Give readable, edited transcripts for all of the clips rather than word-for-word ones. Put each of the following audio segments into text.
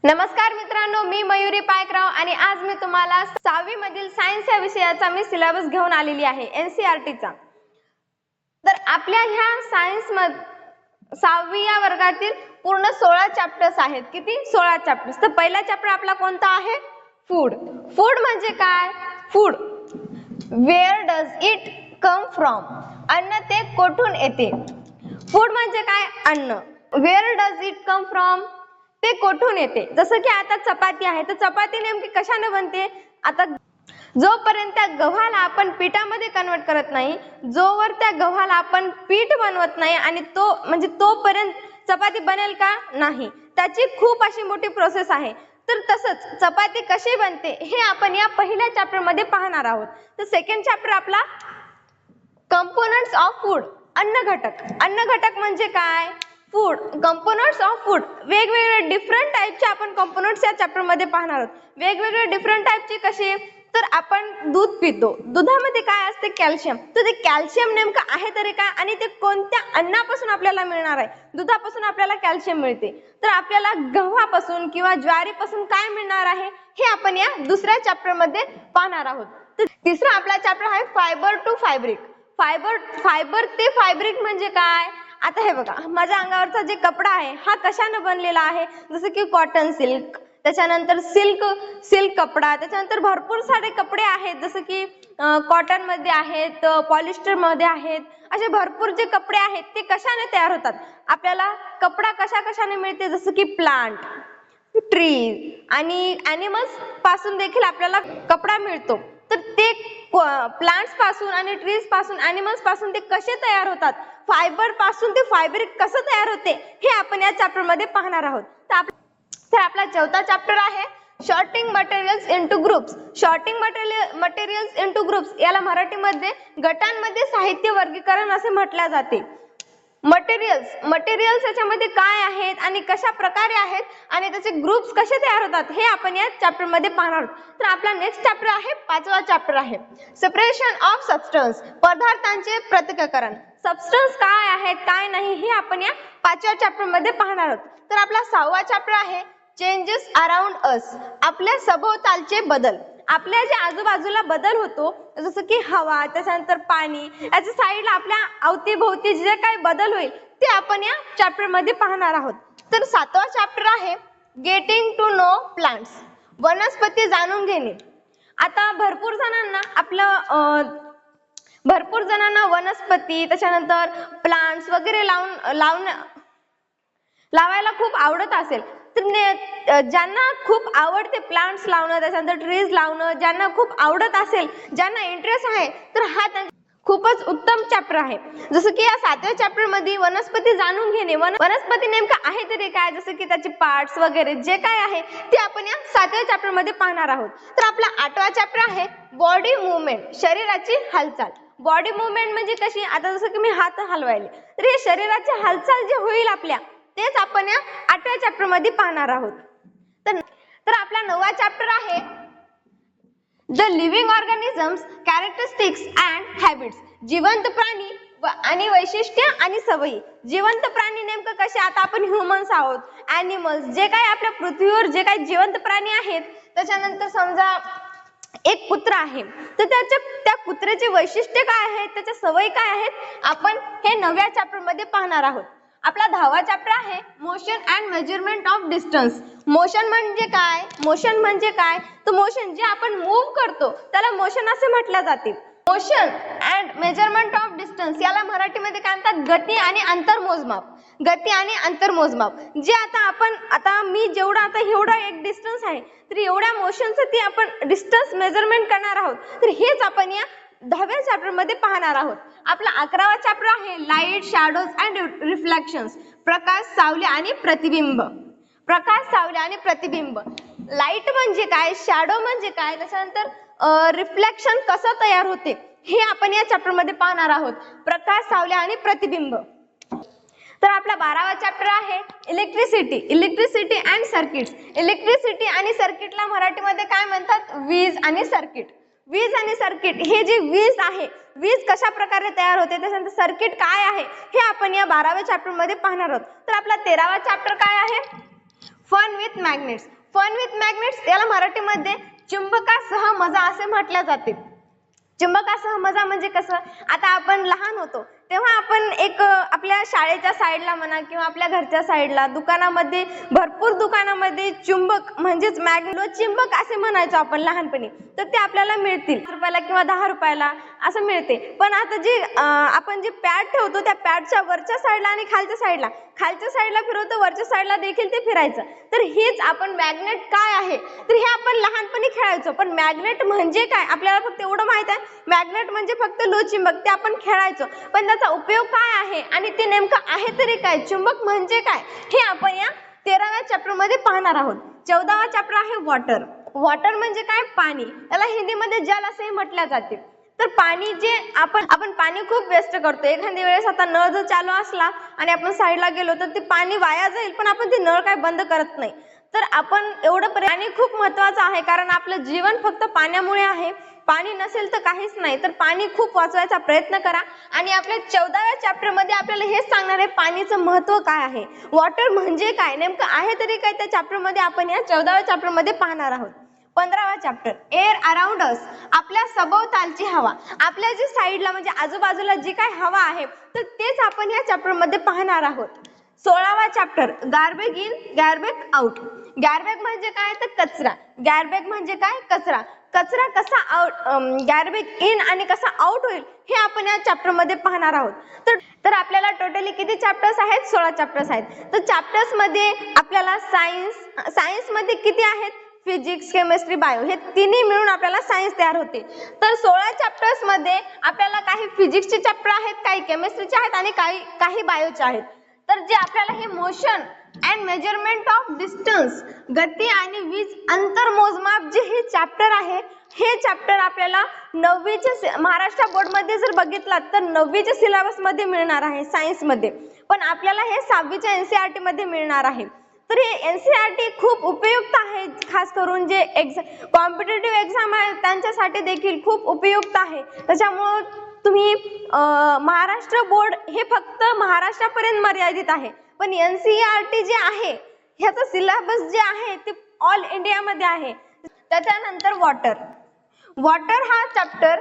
नमस्कार मित्रांनो, मी मयुरी पायकराव आणि आज मी तुम्हाला 6वी मधील सायन्स या विषयाचा सिलेबस घेऊन आलेली आहे NCERT चा। तर आपल्या ह्या सायन्स मध्ये 6वी या वर्गातील पूर्ण 16 चॅप्टर्स आहेत। किती? 16 चॅप्टर्स। तर पहिला चॅप्टर आपला कोणता आहे? फूड। फूड म्हणजे काय? Food where does it come from? अन्न ते कोठून येते? फूड म्हणजे काय? अन्न। Where does it come from? ते कोठून येते? जसं की आता चपाती आहे, तर चपाती नेमकी कशाने बनते? आता जोपर्यंत त्या गव्हाला आपण पिठामध्ये कन्वर्ट करत नाही, जोवर त्या गव्हाला आपण पीठ बनवत नाही आणि तोपर्यंत चपाती बनेल का? नाही। त्याची खूप अशी मोठी प्रोसेस आहे। तर तसंच चपाती कशी बनते हे आपण या पहिल्या चॅप्टर मध्ये पाहणार आहोत। तर सेकंड चॅप्टर आपला कंपोनेंट्स ऑफ फूड, अन्न घटक। अन्न घटक म्हणजे काय? फूड कंपोनेंट्स ऑफ फूड, वेगवेगळे डिफरंट टाइपचे आपण कंपोनेंट्स या चॅप्टर मध्ये पाहणार आहोत। वेगवेगळे डिफरंट टाइपचे कसे? तर आपण दूध पितो, दुधामध्ये काय असते? कॅल्शियम। तर ते कॅल्शियम नेमकं आहे तरी काय आणि ते कोणत्या अन्नापासून आपल्याला मिळणार आहे? दुधापासून आपल्याला कॅल्शियम मिळते। तर आपल्याला गव्हापासून किंवा ज्वारीपासून काय मिळणार आहे हे आपण या दुसऱ्या चॅप्टर मध्ये पाहणार आहोत। तर तिसरा आपला चॅप्टर आहे फायबर टू फॅब्रिक। फायबर ते फॅब्रिक म्हणजे काय? आता हे बघा, माझ्या अंगावरचा जे कपडा आहे हा कशाने बनलेला आहे? जसं की कॉटन सिल्क, त्याच्यानंतर सिल्क कपडा, त्याच्यानंतर भरपूर सारे कपडे आहेत जसं की कॉटन मध्ये आहेत, पॉलिस्टर मध्ये आहेत, असे भरपूर जे कपडे आहेत ते कशाने तयार होतात? आपल्याला कपडा कशाने मिळते? जसं की प्लांट, ट्रीज आणि ॲनिमल्स पासून देखील आपल्याला कपडा मिळतो। तर ते प्लांट्स पासून आणि ट्रीज पासून, ॲनिमल्स पासून ते कसे तयार होतात? फायबर पासून ते फॅब्रिक कसं तयार होते हे आपण या चॅप्टर मध्ये पाहणार आहोत। तर आपला चौथा चॅप्टर आहे sorting materials into groups. Sorting materials into groups याला मराठीमध्ये गटांमध्ये साहित्य वर्गीकरण असे म्हटले जाते। मटेरियल्स याच्यामध्ये काय आहेत आणि कशा प्रकारे आहेत आणि त्याचे ग्रुप्स कसे तयार होतात हे आपण या चॅप्टर मध्ये पाहणार आहोत। तर आपला नेक्स्ट चॅप्टर आहे, पाचवा चॅप्टर आहे सेपरेशन ऑफ सबस्टन्स, पदार्थांचे पृथक्करण। सबस्टन्स काय आहेत काय नाही हे आपण या पाचव्या चॅप्टर मध्ये पाहणार आहोत। तर आपला 6वा चॅप्टर आहे चेंजेस अराउंड अस, आपल्या सभोवतालचे बदल। आपल्या जे आजूबाजूला बदल होतो जसं की हवा, त्याच्यानंतर पाणी, याच्या साईडला आपल्या अवतीभोवती जे काही बदल होईल ते आपण या चॅप्टर मध्ये पाहणार आहोत। तर 7वा चॅप्टर आहे गेटिंग टू नो प्लांट्स, वनस्पती जाणून घेणे। आता भरपूर जणांना वनस्पती, त्याच्यानंतर प्लांट्स वगैरे लावायला खूप आवडत असेल। तर ज्यांना खूप आवडते प्लांट्स लावणं, त्याच्यानंतर ट्रीज लावणं, ज्यांना खूप आवडत असेल, ज्यांना इंटरेस्ट आहे, तर हा खूपच उत्तम चॅप्टर आहे। जसं की या 7व्या चॅप्टर मध्ये वनस्पती जाणून घेणे, वनस्पती नेमकं आहे तरी काय, जसं की त्याचे पार्ट्स वगैरे जे काय आहे ते आपण या 7व्या चॅप्टर मध्ये पाहणार आहोत। तर आपला 8वा चॅप्टर आहे बॉडी मूवमेंट, शरीराची हालचाल। बॉडी मूवमेंट म्हणजे कशी? आता जसं की मी हात हलवायले, तर हे शरीराची हालचाल जे होईल आपल्या, तेच आपण या 8व्या चॅप्टर मध्ये पाहणार आहोत। तर आपला 9वा चॅप्टर आहे the living organisms, characteristics and habits, जिवंत प्राणी आणि वैशिष्ट्य आणि सवयी। जिवंत प्राणी नेमकं कसे? आता आपण ह्युमन्स आहोत, ॲनिमल्स, जे काही आपल्या पृथ्वीवर जे काही जिवंत प्राणी आहेत, त्याच्यानंतर समजा एक कुत्रा आहे, तर त्या कुत्र्याचे वैशिष्ट्य काय आहेत, त्याच्या सवयी काय आहेत, आपण हे 9व्या चॅप्टर मध्ये पाहणार आहोत। आपला 10वा चॅप्टर आहे motion and measurement of distance. Motion म्हणजे काय? मोशन म्हणजे काय? तर मोशन जे आपण मूव्ह करतो त्याला मोशन असे म्हटले जाते। Motion and measurement of distance याला मराठीमध्ये काय म्हणतात? गती आणि अंतर मोजमाप। गती आणि अंतर मोजमाप जे आता मी जेवढा आता एवढा एक डिस्टन्स आहे, तर एवढ्या मोशनचं ती आपण डिस्टन्स मेजरमेंट करणार आहोत। तर हेच आपण या 10व्या चॅप्टर मध्ये पाहणार आहोत। आपला 11वा चॅप्टर आहे लाईट, शॅडोज अँड रिफ्लेक्शन्स, प्रकाश, सावली आणि प्रतिबिंब। प्रकाश, सावली आणि प्रतिबिंब। लाईट म्हणजे काय? शॅडो म्हणजे काय? त्याच्यानंतर रिफ्लेक्शन कसं तयार होते हे आपण या चॅप्टर मध्ये पाहणार आहोत। प्रकाश, सावली आणि प्रतिबिंब। तर आपला 12वा चॅप्टर आहे इलेक्ट्रिसिटी अँड सर्किट्स। इलेक्ट्रिसिटी आणि सर्किटला मराठीमध्ये काय म्हणतात? वीज आणि सर्किट। वीज आणि सर्किट, हे जे वीज आहे, वीज कशा प्रकारे तयार होते, त्याच्यानंतर सर्किट काय आहे हे आपण या 12व्या चॅप्टर मध्ये पाहणार आहोत। तर आपला 13वा चॅप्टर काय आहे? Fun with with magnets. Fun with magnets याला मराठीमध्ये चुंबकासह मजा असे म्हटले जाते. चुंबकासह मजा म्हणजे कसं, आता आपण लहान होतो तेव्हा आपण एक आपल्या शाळेच्या साईडला म्हणा किंवा आपल्या घरच्या साईडला दुकानामध्ये, भरपूर दुकानामध्ये चुंबक म्हणजेच चुंबक असे म्हणायचो आपण लहानपणी. तर ते आपल्याला मिळतील 5 रुपयाला किंवा 10 रुपयाला असं मिळते. पण आता जे आपण जे पॅड ठेवतो त्या पॅडच्या वरच्या साईडला आणि खालच्या साईडला फिरवतो, वरच्या साईडला देखील ते फिरायचं. तर हेच आपण मॅग्नेट काय आहे तर हे आपण लहानपणी खेळायचो. पण मॅग्नेट म्हणजे काय आपल्याला फक्त एवढं माहित आहे, मॅग्नेट म्हणजे फक्त लोहचुंबक, ते आपण खेळायचो. पण त्याचा उपयोग काय आहे आणि ते नेमकं आहे तरी काय, चुंबक म्हणजे काय, हे आपण या 13व्या चॅप्टर मध्ये पाहणार आहोत. 14वा चॅप्टर आहे वॉटर. वॉटर म्हणजे काय, पाणी. त्याला हिंदीमध्ये जल असेही म्हटले जाते. तर पाणी जे आपण पाणी खूप वेस्ट करतो. एखाद्या वेळेस आता नळ जर चालू असला आणि आपण साईडला गेलो तर ते पाणी वाया जाईल, पण आपण ते नळ काय बंद करत नाही. तर आपण एवढं पाणी खूप महत्वाचं आहे, कारण आपलं जीवन फक्त पाण्यामुळे आहे. पाणी नसेल तर काहीच नाही. तर पाणी खूप वाचवायचा प्रयत्न करा. आणि आपल्या 14व्या चॅप्टर मध्ये आपल्याला हेच सांगणार आहे पाणीचं महत्व काय आहे, वॉटर म्हणजे काय, नेमकं आहे तरी काय, त्या चॅप्टर मध्ये आपण या 14व्या चॅप्टर मध्ये पाहणार आहोत. 15वा चॅप्टर एअर अराउंड अस, आपल्या सभोवतालची हवा. आपल्या जी साईडला म्हणजे आजूबाजूला जी काय हवा आहे तर तेच आपण या चॅप्टर मध्ये पाहणार आहोत. 16वा chapter garbage in garbage out. Garbage म्हणजे काय तर कचरा. गार्बेज म्हणजे काय, कचरा. कचरा कसा गार्बेज इन आणि कसा आउट होईल हे आपण या चॅप्टर मध्ये पाहणार आहोत. तर आपल्याला टोटली किती चॅप्टर्स आहेत, 16 चॅप्टर्स आहेत. तर चॅप्टर्स मध्ये आपल्याला सायन्स मध्ये किती आहेत, फिजिक्स, केमिस्ट्री, बायो, हे तिन्ही मिळून आपल्याला सायन्स तयार होते. तर 16 चॅप्टर्स मध्ये आपल्याला काही फिजिक्सचे चॅप्टर आहेत, काही केमिस्ट्रीचे आहेत आणि काही बायोचे आहेत. तर जे आपल्याला हे motion and measurement of distance, गती आणि वीज अंतर मोजमाप, जे हे चॅप्टर आहे, हे चॅप्टर आपल्याला 9वीच्या महाराष्ट्र बोर्ड मध्ये जर बघितलात तर 9वीच्या सिलेबस मध्ये मिळणार आहे सायन्स मध्ये. पण आपल्याला हे 6वीच्या एनसीईआरटी मध्ये मिळणार आहे. तर हे एनसीईआरटी खूप उपयुक्त आहे, खास करून जे कॉम्पिटिटिव्ह एक्झाम आहे त्यांच्यासाठी देखील खूप उपयुक्त आहे. त्याच्यामुळे तुम्ही महाराष्ट्र बोर्ड हे फक्त महाराष्ट्रापर्यंत मर्यादित आहे, पण एनसीईआरटी जे आहे ह्याचा सिलेबस जे आहे ते ऑल इंडिया मध्ये आहे. त्याच्यानंतर वॉटर हा चॅप्टर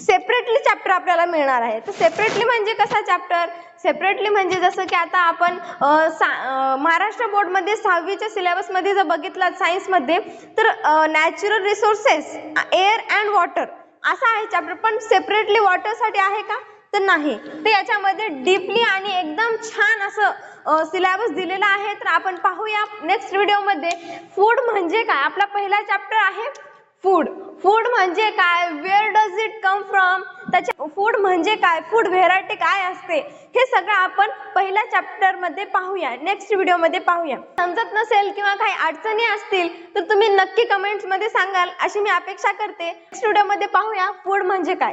सेपरेटली चॅप्टर आपल्याला मिळणार आहे. तर सेपरेटली म्हणजे कसा चॅप्टर, सेपरेटली म्हणजे जसं की आता आपण महाराष्ट्र बोर्ड मध्ये 6वीच्या सिलेबस मध्ये जर बघितलं सायन्स मध्ये तर natural resources, air and water असा आहे चॅप्टर. पण सेपरेटली वॉटर साठी आहे का तर नाही. तर याच्यामध्ये डीपली आणि एकदम छान असं सिलेबस दिलेला आहे. तर आपण पाहूया नेक्स्ट व्हिडिओ मध्ये. फूड म्हणजे काय, आपला पहिला चॅप्टर आहे फूड. फूड म्हणजे काय, where does it come from, त्याच्या फूड म्हणजे काय, फूड व्हेरायटी काय असते, हे सगळं आपण पहिल्या चॅप्टर मध्ये पाहूया, नेक्स्ट व्हिडिओ मध्ये पाहूया. समजत नसेल किंवा काही अडचणी असतील तर तुम्ही नक्की कमेंट्स मध्ये सांगाल अशी मी अपेक्षा करते. नेक्स्ट व्हिडिओ मध्ये पाहूया फूड म्हणजे काय.